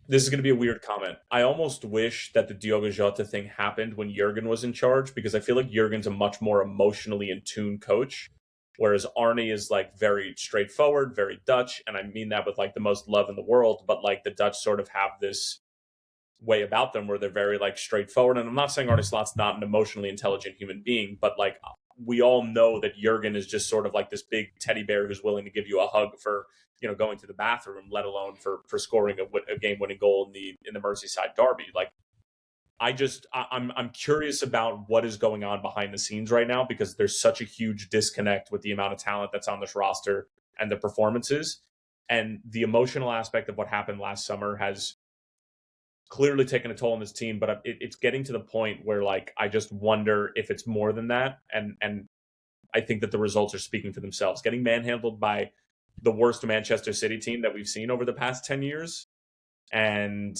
This is going to be a weird comment. I almost wish that the Diogo Jota thing happened when Jurgen was in charge, because I feel like Jurgen's a much more emotionally in tune coach, whereas Arne is very straightforward, very Dutch, and I mean that with the most love in the world, but the Dutch sort of have this way about them where they're very straightforward. And I'm not saying Arne Slot's not an emotionally intelligent human being, but we all know that Jurgen is just sort of this big teddy bear who's willing to give you a hug for going to the bathroom, let alone for scoring a game-winning goal in the Merseyside derby. I'm curious about what is going on behind the scenes right now, because there's such a huge disconnect with the amount of talent that's on this roster and the performances, and the emotional aspect of what happened last summer has clearly taken a toll on this team. But it's getting to the point where I just wonder if it's more than that, and I think that the results are speaking for themselves. Getting manhandled by the worst Manchester City team that we've seen over the past 10 years, and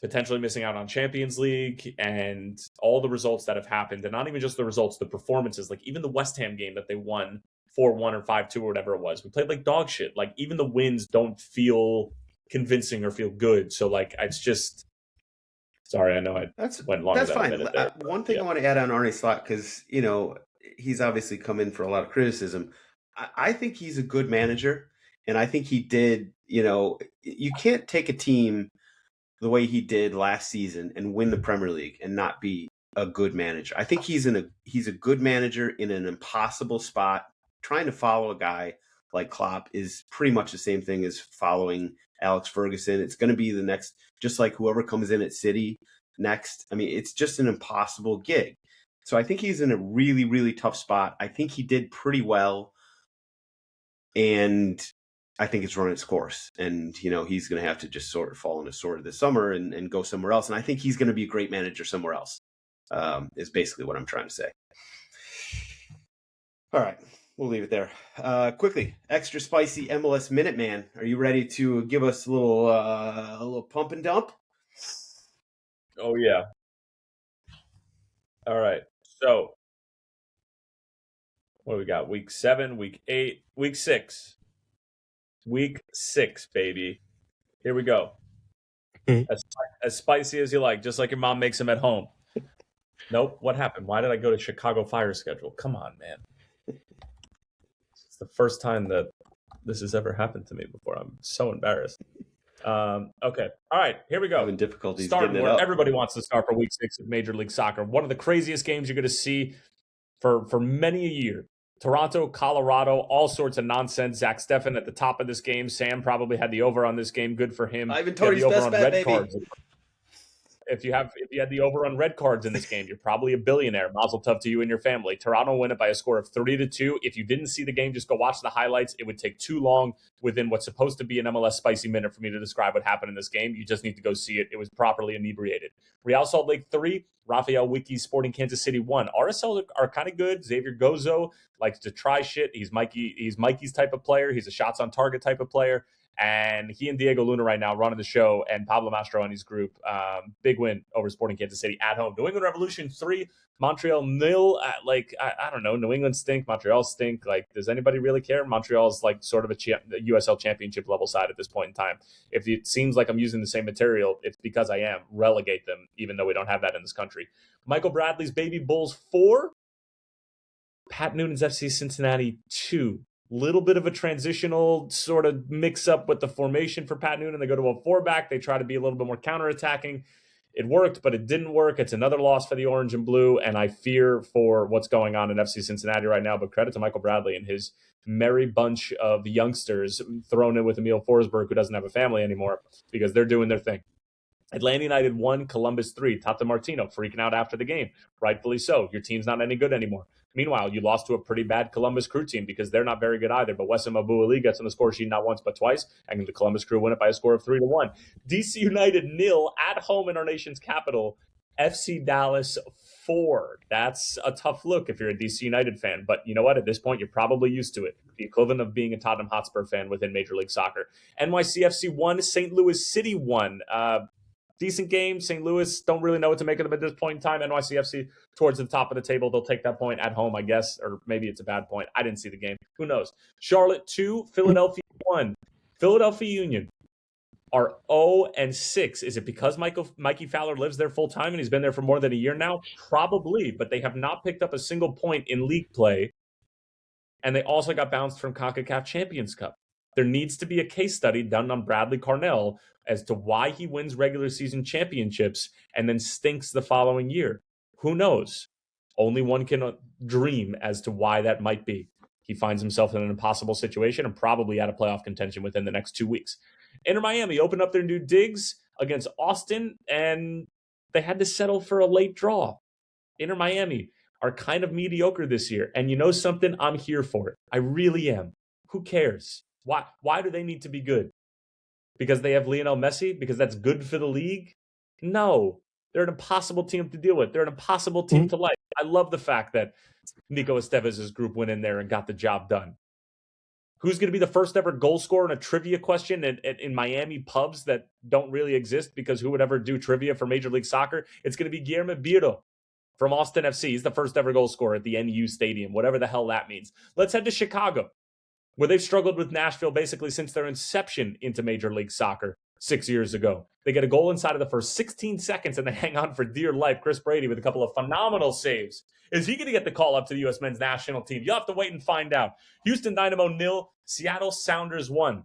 potentially missing out on Champions League and all the results that have happened. And not even just the results, the performances, even the West Ham game that they won 4-1 or 5-2 or whatever it was. We played like dog shit. Even the wins don't feel convincing or feel good. So it's just, sorry, I know went longer that's than fine. a minute there. One thing I want to add on Arne Slot, because, he's obviously come in for a lot of criticism. I think he's a good manager, and I think he did, you can't take a team the way he did last season and win the Premier League and not be a good manager. I think he's a good manager in an impossible spot. Trying to follow a guy like Klopp is pretty much the same thing as following Alex Ferguson. It's going to be the next, just like whoever comes in at City next. I mean, it's just an impossible gig. So I think he's in a really, really tough spot. I think he did pretty well. And I think it's run its course. And, he's going to have to just sort of fall in a sword this summer and go somewhere else. And I think he's going to be a great manager somewhere else, is basically what I'm trying to say. All right. We'll leave it there. Quickly, extra spicy MLS Minuteman. Are you ready to give us a little pump and dump? Oh, yeah. All right. So, what do we got? Week 7, week 8, week 6. Week 6, baby. Here we go. As spicy as you like, just like your mom makes them at home. Nope. What happened? Why did I go to Chicago Fire schedule? Come on, man. It's the first time that this has ever happened to me before. I'm so embarrassed. Okay. All right. Here we go. Having difficulties starting getting it where up. everybody wants to start for week 6 of Major League Soccer. One of the craziest games you're going to see for many a year. Toronto, Colorado, all sorts of nonsense. Zach Steffen at the top of this game. Sam probably had the over on this game. Good for him. Ivan Toney's best bet, baby. Cards. If you had the over on red cards in this game, you're probably a billionaire. Mazel tov to you and your family. Toronto win it by a score of 3-2. If you didn't see the game, just go watch the highlights. It would take too long within what's supposed to be an MLS spicy minute for me to describe what happened in this game. You just need to go see it. It was properly inebriated. Real Salt Lake 3, Rafael Wicky's Sporting Kansas City 1. RSL are kind of good. Xavier Gozo likes to try shit. He's Mikey's type of player. He's a shots on target type of player. And he and Diego Luna right now running the show, and Pablo Mastro and his group. Big win over Sporting Kansas City at home. New England Revolution 3, Montreal 0. I don't know. New England stink. Montreal stink. Does anybody really care? Montreal's sort of a USL championship level side at this point in time. If it seems like I'm using the same material, it's because I am. Relegate them, even though we don't have that in this country. Michael Bradley's Baby Bulls 4, Pat Noonan's FC Cincinnati 2. Little bit of a transitional sort of mix up with the formation for Pat Noonan. They go to a 4-back. They try to be a little bit more counterattacking. It worked, but it didn't work. It's another loss for the Orange and Blue, and I fear for what's going on in FC Cincinnati right now. But credit to Michael Bradley and his merry bunch of youngsters thrown in with Emil Forsberg, who doesn't have a family anymore, because they're doing their thing. Atlanta United 1, Columbus 3. Tata Martino freaking out after the game. Rightfully so. Your team's not any good anymore. Meanwhile, you lost to a pretty bad Columbus Crew team because they're not very good either. But Wessam Abu-Ali gets on the score sheet not once but twice, and the Columbus Crew win it by a score of 3-1. DC United 0 at home in our nation's capital. FC Dallas 4. That's a tough look if you're a DC United fan. But you know what? At this point, you're probably used to it. The equivalent of being a Tottenham Hotspur fan within Major League Soccer. NYCFC 1, St. Louis City 1. Decent game. St. Louis don't really know what to make of them at this point in time. NYCFC towards the top of the table. They'll take that point at home, I guess. Or maybe it's a bad point. I didn't see the game. Who knows? Charlotte 2, Philadelphia 1. Philadelphia Union are 0-6. Is it because Mikey Fowler lives there full time and he's been there for more than a year now? Probably, but they have not picked up a single point in league play. And they also got bounced from CONCACAF Champions Cup. There needs to be a case study done on Bradley Carnell as to why he wins regular season championships and then stinks the following year. Who knows? Only one can dream as to why that might be. He finds himself in an impossible situation and probably out of playoff contention within the next 2 weeks. Inter Miami opened up their new digs against Austin, and they had to settle for a late draw. Inter Miami are kind of mediocre this year, and you know something? I'm here for it. I really am. Who cares? Why do they need to be good? Because they have Lionel Messi? Because that's good for the league? No. They're an impossible team to deal with. They're an impossible team to like. I love the fact that Nico Estevez' group went in there and got the job done. Who's going to be the first ever goal scorer in a trivia question in Miami pubs that don't really exist, because who would ever do trivia for Major League Soccer? It's going to be Guillermo Biro from Austin FC. He's the first ever goal scorer at the NU Stadium, whatever the hell that means. Let's head to Chicago, where they've struggled with Nashville basically since their inception into Major League Soccer 6 years ago. They get a goal inside of the first 16 seconds, and they hang on for dear life. Chris Brady with a couple of phenomenal saves. Is he going to get the call up to the U.S. men's national team? You'll have to wait and find out. Houston Dynamo 0, Seattle Sounders 1.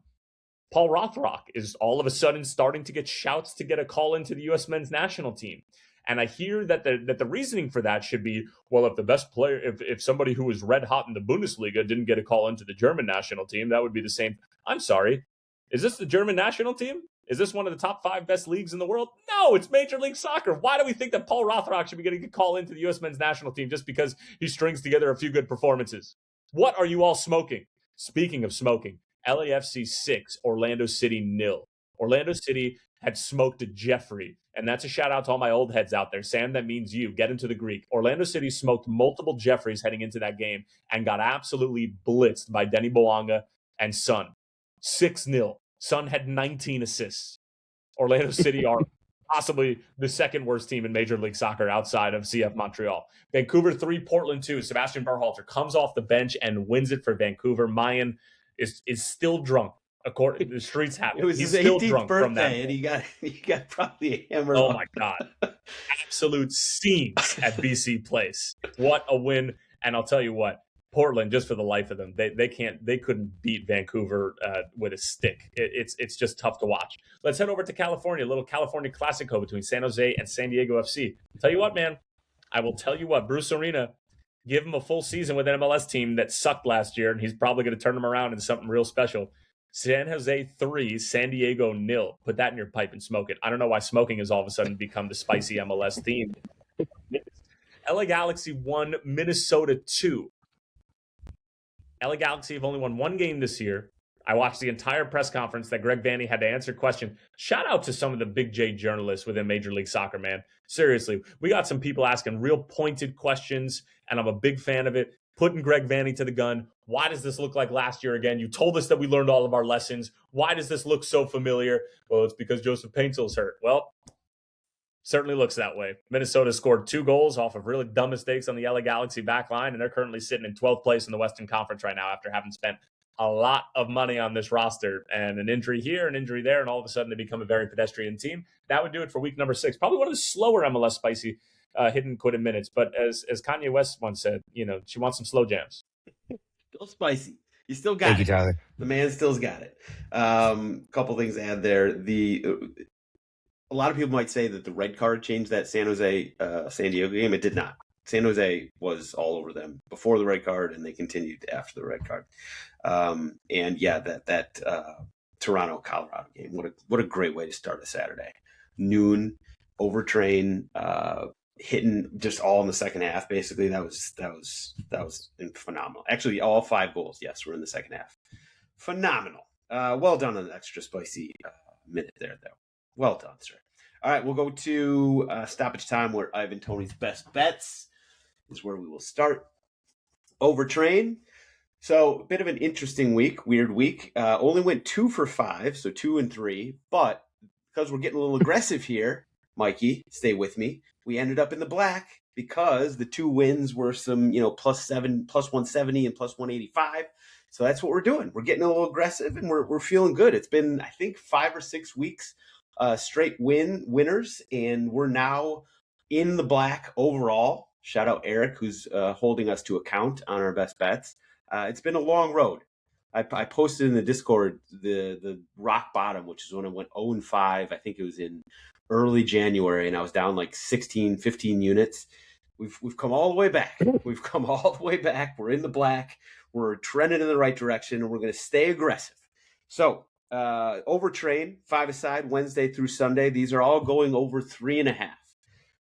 Paul Rothrock is all of a sudden starting to get shouts to get a call into the U.S. men's national team. And I hear that the reasoning for that should be, well, if the best player, if somebody who was red hot in the Bundesliga didn't get a call into the German national team, that would be the same. I'm sorry. Is this the German national team? Is this one of the top 5 best leagues in the world? No, it's Major League Soccer. Why do we think that Paul Rothrock should be getting a call into the U.S. men's national team just because he strings together a few good performances? What are you all smoking? Speaking of smoking, LAFC 6, Orlando City 0. Orlando City had smoked Jeffrey, and that's a shout out to all my old heads out there. Sam, that means you. Get into the Greek. Orlando City smoked multiple Jeffreys heading into that game and got absolutely blitzed by Denny Boanga and Son. 6-0. Son had 19 assists. Orlando City are possibly the second worst team in Major League Soccer outside of CF Montreal. Vancouver 3, Portland 2. Sebastian Berhalter comes off the bench and wins it for Vancouver. Mayan is still drunk. According to the streets have it was He's his still 18th drunk birthday, from that. and he got probably hammered. Oh my God. Absolute scenes at BC Place. What a win. And I'll tell you what, Portland, just for the life of them, they couldn't beat Vancouver with a stick. It's just tough to watch. Let's head over to California, a little California Classico between San Jose and San Diego FC. Tell you what, man, I will tell you what, Bruce Arena, give him a full season with an MLS team that sucked last year, and he's probably going to turn them around into something real special. San Jose 3, San Diego 0. Put that in your pipe and smoke it. I don't know why smoking has all of a sudden become the spicy MLS theme. LA Galaxy 1, Minnesota 2. LA Galaxy have only won one game this year. I watched the entire press conference that Greg Vanney had to answer questions. Shout out to some of the Big J journalists within Major League Soccer, man. Seriously, we got some people asking real pointed questions, and I'm a big fan of it. Putting Greg Vanney to the gun. Why does this look like last year again? You told us that we learned all of our lessons. Why does this look so familiar? Well, it's because Joseph Paintel's hurt. Well, certainly looks that way. Minnesota scored 2 goals off of really dumb mistakes on the LA Galaxy back line, and they're currently sitting in 12th place in the Western Conference right now after having spent a lot of money on this roster, and an injury here, an injury there, and all of a sudden they become a very pedestrian team. That would do it for week number 6. Probably one of the slower MLS spicy hidden quitted minutes, but as Kanye West once said, she wants some slow jams. Still spicy. You still got it. Thank you, Tyler. The man still's got it. Couple things to add there. A lot of people might say that the red card changed that San Jose San Diego game. It did not. San Jose was all over them before the red card, and they continued after the red card. And yeah, that Toronto Colorado game. What a great way to start a Saturday. Noon, overtrain, hitting just all in the second half. Basically, that was phenomenal. Actually, all 5 goals, yes, were in the second half. Phenomenal. Well done on the extra spicy minute there, though. Well done, sir. All right, we'll go to stoppage time, where Ivan Toney's best bets is where we will start. Overtrain. So a bit of an interesting week, weird week. Only went 2 for 5, so 2 and 3. But because we're getting a little aggressive here, Mikey, stay with me. We ended up in the black because the 2 wins were some, +7, +170 and +185. So that's what we're doing. We're getting a little aggressive, and we're feeling good. It's been, I think, 5 or 6 weeks straight winners, and we're now in the black overall. Shout out Eric, who's holding us to account on our best bets. It's been a long road. I posted in the Discord the rock bottom, which is when I went 0-5. I think it was in early January, and I was down like 16, 15 units. We've come all the way back. We've come all the way back. We're in the black. We're trending in the right direction, and we're going to stay aggressive. So overtrain, 5-a-side, Wednesday through Sunday. These are all going over 3.5.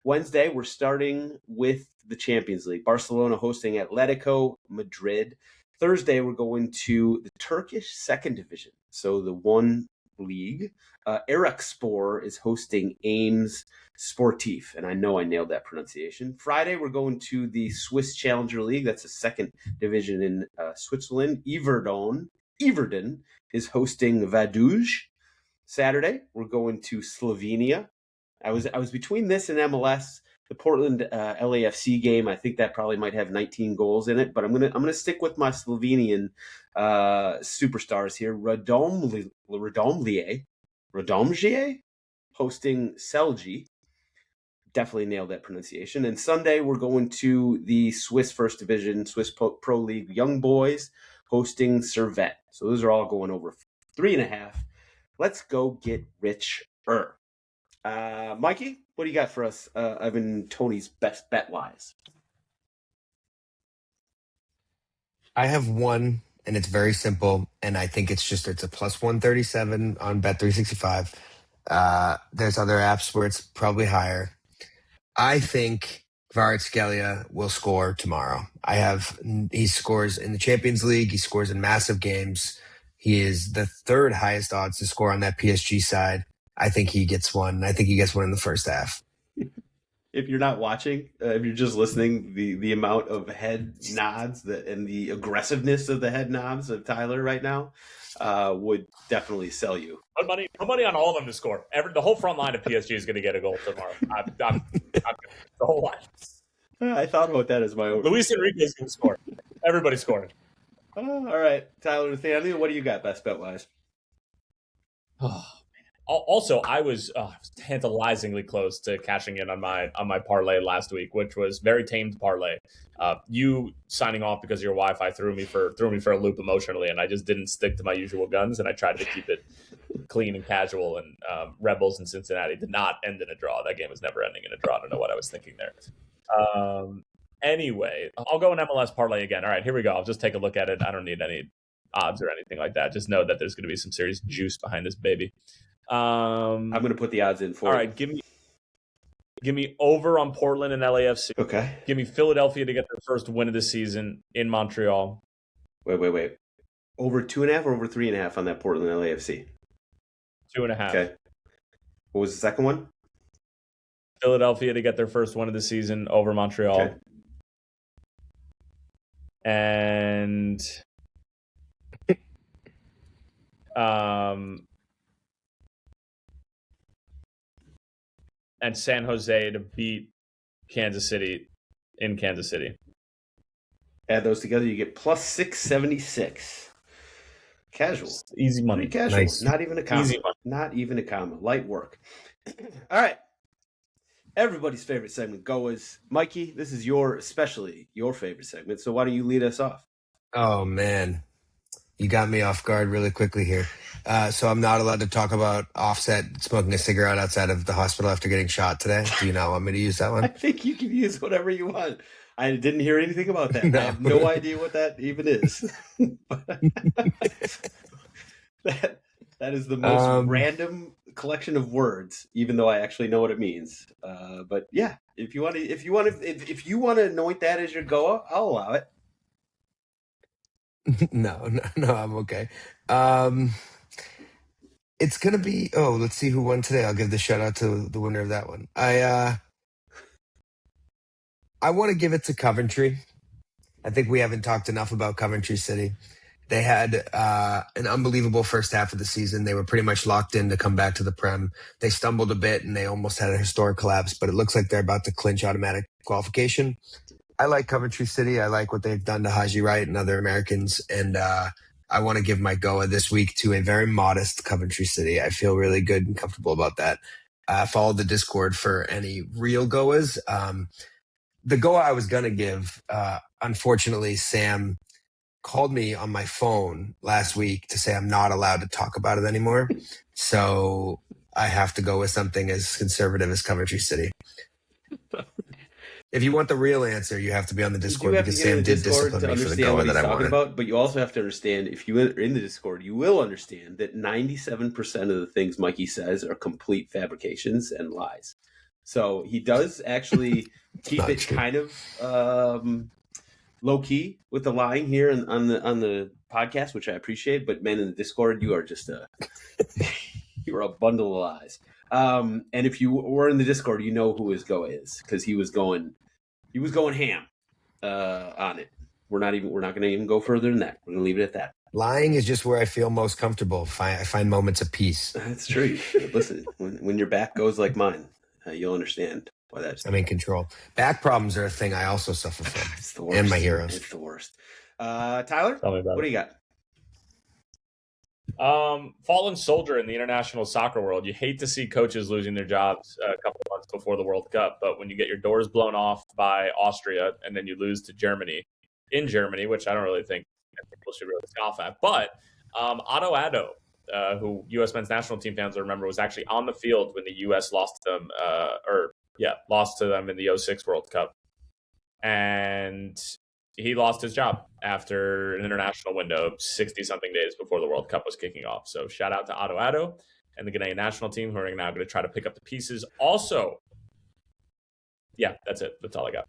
Wednesday, we're starting with the Champions League. Barcelona hosting Atletico Madrid. Thursday, we're going to the Turkish second division, so the one league. Erakspor is hosting Ames Sportif, and I know I nailed that pronunciation. Friday, we're going to the Swiss Challenger League. That's the second division in Switzerland. Yverdon is hosting Vaduz. Saturday, we're going to Slovenia. I was between this and MLS. The Portland LAFC game, I think that probably might have 19 goals in it, but I'm gonna stick with my Slovenian superstars here. Radomlje hosting Celje. Definitely nailed that pronunciation. And Sunday we're going to the Swiss First Division, Swiss Pro League Young Boys hosting Servette. So those are all going over 3.5. Let's go get richer. Mikey, what do you got for us, Ivan Toney's best bet-wise? I have one, and it's very simple, and I think it's a +137 on Bet365. There's other apps where it's probably higher. I think Kvaratskhelia will score tomorrow. He scores in the Champions League. He scores in massive games. He is the third highest odds to score on that PSG side. I think he gets one. I think he gets one in the first half. If you're not watching, if you're just listening, the amount of head nods and the aggressiveness of the head nods of Tyler right now would definitely sell you. Put money on all of them to score. The whole front line of PSG is going to get a goal tomorrow. I'm the whole line. I thought about that as my own. Luis Enrique is going to score. Everybody scored. All right, Tyler, Nathaniel, what do you got best bet wise? Also, I was tantalizingly close to cashing in on my parlay last week, which was very tamed parlay. You signing off because your Wi-Fi threw me for a loop emotionally, and I just didn't stick to my usual guns, and I tried to keep it clean and casual. And Rebels in Cincinnati did not end in a draw. That game was never ending in a draw. I don't know what I was thinking there. Anyway, I'll go in MLS parlay again. All right, here we go. I'll just take a look at it. I don't need any odds or anything like that. Just know that there's going to be some serious juice behind this baby. I'm going to put the odds in for all you. right, give me over on Portland and LAFC. Okay. Give me Philadelphia to get their first win of the season in Montreal. Wait. Over 2.5 or over 3.5 on that Portland LAFC? 2.5. Okay. What was the second one? Philadelphia to get their first win of the season over Montreal. Okay. And and San Jose to beat Kansas City in Kansas City. Add those together, you get plus 676. Casual. Easy money. Pretty casual. Nice. Not even a comma. Easy money. Not even a comma. Light work. All right. Everybody's favorite segment, GOAWs. Mikey, this is especially your favorite segment, so why don't you lead us off? Oh, man. You got me off guard really quickly here. So I'm not allowed to talk about Offset smoking a cigarette outside of the hospital after getting shot today. Do you not want me to use that I one? think you can use whatever you want. I didn't hear anything about that. No. I have no idea what that even is. that is the most random collection of words, even though I actually know what it means. But yeah, if you want to anoint that as your GOA, I'll allow it. No, I'm okay. It's gonna be. Oh, let's see who won today. I'll give the shout out to the winner of that one. I want to give it to Coventry. I think we haven't talked enough about Coventry City. They had an unbelievable first half of the season. They were pretty much locked in to come back to the Prem. They stumbled a bit and they almost had a historic collapse, but it looks like they're about to clinch automatic qualification. I like Coventry City. I like what they've done to Haji Wright and other Americans. And I want to give my GOA this week to a very modest Coventry City. I feel really good and comfortable about that. Follow the Discord for any real GOAs. The GOA I was going to give, unfortunately, Sam called me on my phone last week to say I'm not allowed to talk about it anymore. So I have to go with something as conservative as Coventry City. If you want the real answer, you have to be on the Discord because Sam did discipline me for the GOA that I wanted. But you also have to understand, if you are in the Discord, you will understand that 97% of the things Mikey says are complete fabrications and lies. So he does actually keep it kind of low key with the lying here on the podcast, which I appreciate. But man, in the Discord, you are just you're a bundle of lies. And if you were in the Discord, you know who his GOA is because he was going ham on it. We're not going to even go further than that. We're going to leave it at that. Lying is just where I feel most comfortable. I find moments of peace. That's true. Listen, when your back goes like mine, you'll understand why that's. I'm in control. Back problems are a thing I also suffer from. It's the worst. And my heroes. It's the worst. Tyler, Tell me about what do you got? Fallen soldier in the international soccer world. You hate to see coaches losing their jobs a couple of months before the World Cup, but when you get your doors blown off by Austria and then you lose to Germany, which I don't really think people should really scoff at, but Otto Addo, who U.S. men's national team fans will remember, was actually on the field when the U.S. lost to them in the 2006 World Cup. And he lost his job after an international window 60-something days before the World Cup was kicking off. So shout out to Otto Addo and the Ghanaian national team who are now going to try to pick up the pieces. Also, yeah, that's it. That's all I got.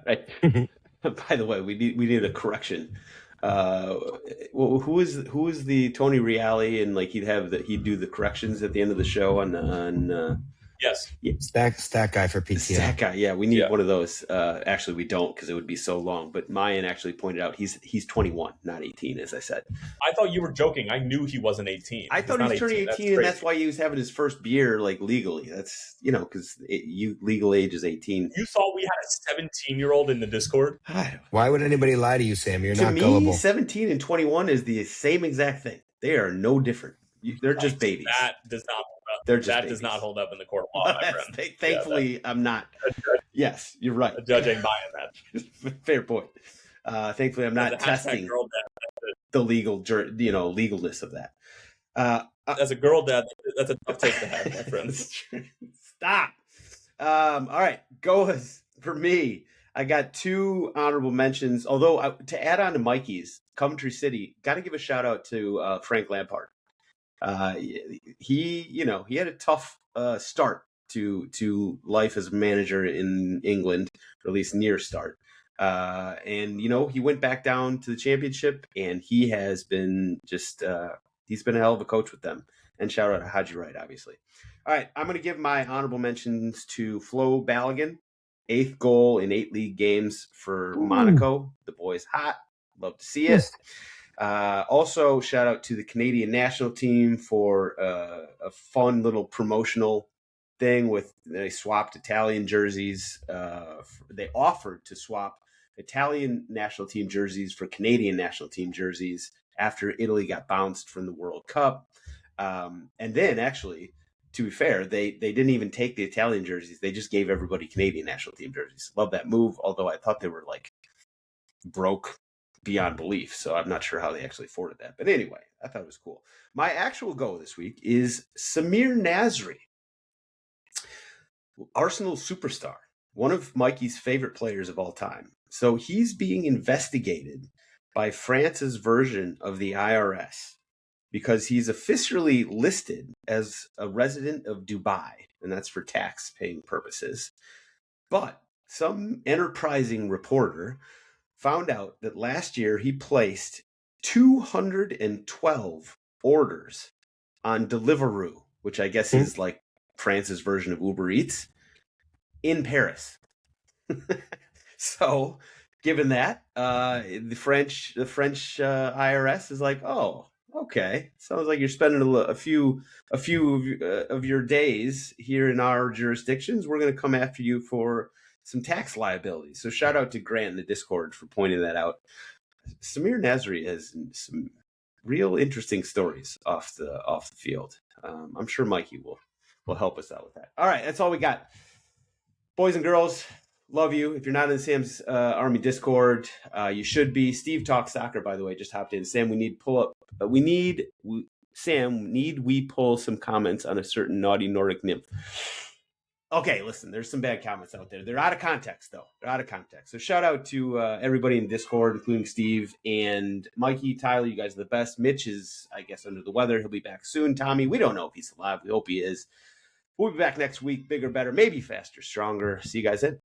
Right. By the way, we need a correction. who is the Tony Reale, and like he'd do the corrections at the end of the show on Yes. Stat guy for PTO. Stat guy, yeah, we need one of those. Actually, we don't, because it would be so long. But Mayan actually pointed out he's 21, not 18, as I said. I thought you were joking. I knew he wasn't 18. I thought he was turning 18, and that's why he was having his first beer, like, legally. That's, because legal age is 18. You thought we had a 17-year-old in the Discord? Why would anybody lie to you, Sam? You're to not me, gullible. 17 and 21 is the same exact thing. They are no different. They're just babies. That does not. Does not hold up in the court of law, my friend. Thankfully, I'm not. Yes, you're right. A judge ain't buying that. Fair point. Thankfully, I'm not testing the legalness of that. As a girl dad, that's a tough take to have, my friend. Stop. All right, GOAWs for me. I got 2 honorable mentions. Although to add on to Mikey's, Coventry City, got to give a shout out to Frank Lampard. He had a tough start to life as a manager in England, or at least near start. And he went back down to the Championship, and he has been he's been a hell of a coach with them. And shout out to Haji Wright, obviously. All right, I'm going to give my honorable mentions to Flo Balogun, 8th goal in 8 league games for Monaco. The boy's hot. Love to see it. Also, shout out to the Canadian national team for a fun little promotional thing they swapped Italian jerseys. They offered to swap Italian national team jerseys for Canadian national team jerseys after Italy got bounced from the World Cup. And then, actually, to be fair, they didn't even take the Italian jerseys. They just gave everybody Canadian national team jerseys. Love that move, although I thought they were like broke beyond belief, so I'm not sure how they actually afforded that. But anyway, I thought it was cool. My actual goal this week is Samir Nasri, Arsenal superstar, one of Mikey's favorite players of all time. So he's being investigated by France's version of the IRS because he's officially listed as a resident of Dubai, and that's for tax-paying purposes. But some enterprising reporter found out that last year he placed 212 orders on Deliveroo, which I guess is like France's version of Uber Eats, in Paris. So, given that, the French IRS is like, oh, okay, sounds like you're spending a few of your days here in our jurisdictions. We're going to come after you for some tax liabilities. So shout out to Grant in the Discord for pointing that out. Samir Nasri has some real interesting stories off the field. I'm sure Mikey will help us out with that. All right, that's all we got. Boys and girls, love you. If you're not in the Sam's Army Discord, you should be. Steve Talks Soccer, by the way, just hopped in. Sam, we need we pull some comments on a certain naughty Nordic nymph? Okay, listen, there's some bad comments out there. They're out of context, though. They're out of context. So shout out to everybody in Discord, including Steve and Mikey, Tyler. You guys are the best. Mitch is, I guess, under the weather. He'll be back soon. Tommy, we don't know if he's alive. We hope he is. We'll be back next week, bigger, better, maybe faster, stronger. See you guys then.